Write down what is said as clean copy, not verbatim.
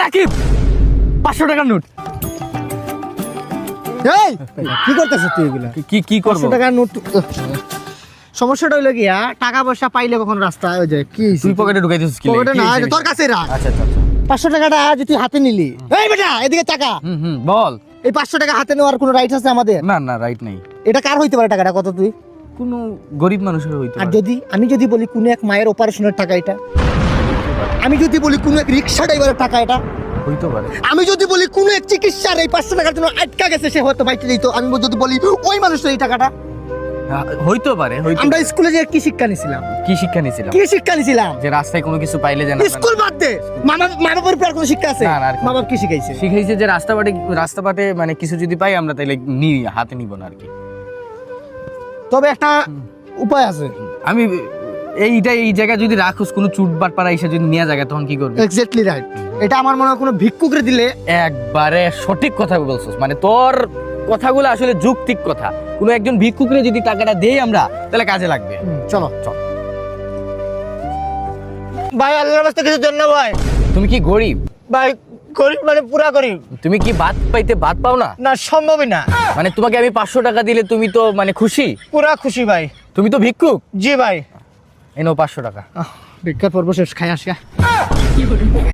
রাকিব 500 টাকার নোট। এই কি করতেছিস তুই এগুলা? কি করব? 500 টাকার নোট। সমস্যাটা হইলো কি টাকা পয়সা পাইলে কখন রাস্তায় ওই যে কি তুই পকেটে ঢুকাই দিছিস কি? পকেটে না, এটা তোর কাছেই রাখ। আচ্ছা আচ্ছা আচ্ছা। 500 টাকাটা যদি তুই হাতে নিলি, এই বেটা এদিকে টাকা, বল। এই 500 টাকা হাতে নেওয়ার কোনো রাইট আছে আমাদের? না না, রাইট নাই। এটা কার হইতে পারে টাকাটা কত তুই? কোনো গরিব মানুষের হইতে আর পারে। যদি আমি যদি বলি কোনো এক মায়ের অপারেশনের টাকা এটা, আমি যদি বলি কোনো এক রিক্সা ড্রাইভারের টাকা এটা, হইতে পারে। আমি যদি বলি কোনো এক চিকিৎসার এই 500 টাকার জন্য আটকা গেছে সে হয়তো বাইতে দিত, আমি যদি বলি ওই মানুষের এই টাকাটা। হইতে পারে। আমরা স্কুলে যে কি শিক্ষা নিছিলাম? কি শিক্ষা নিছিলাম? কি শিক্ষা নিছিলাম? যে রাস্তায় কোনো কিছু পাইলে যেন স্কুল বাদ দে, মা বাবার উপর আর কোনো শিক্ষা আছে? না, না, আর কি। মা বাবা কি শিখাইছে? শিখাইছে যে রাস্তাঘাটে মানে কিছু যদি পাই আমরা তাইলে হাতে নিব না আর কি। তবে একটা উপায় আছে। আমি এই জায়গায় যদি রাখোস কোনো চুটবাট পাড়া এসে যদি নিয়ে জায়গা তখন কি করবি? Exactly right. এটা আমার মনে হয় কোনো ভিক্ষুকরে দিলে। একবারে সঠিক কথা বলছিস, মানে তোর কথাগুলো আসলে যৌক্তিক কথা। কোনো একজন ভিক্ষুকরে যদি টাকাটা দেই আমরা তাহলে কাজে লাগবে। চলো চল ভাই, আল্লাহর রাস্তায় কিছু দেন না ভাই। তুমি কি গরিব? ভাই গরিব মানে পুরা গরিব তুমি কি ভাত পাও না? না, সম্ভবই না। মানে তোমাকে আমি 500 টাকা দিলে তুমি তো মানে খুশি? পুরা খুশি ভাই। তুমি তো ভিক্ষুক। জি ভাই। এই নাও 500 টাকা। ভিক্ষার পর্ব শেষ, খাই আসা।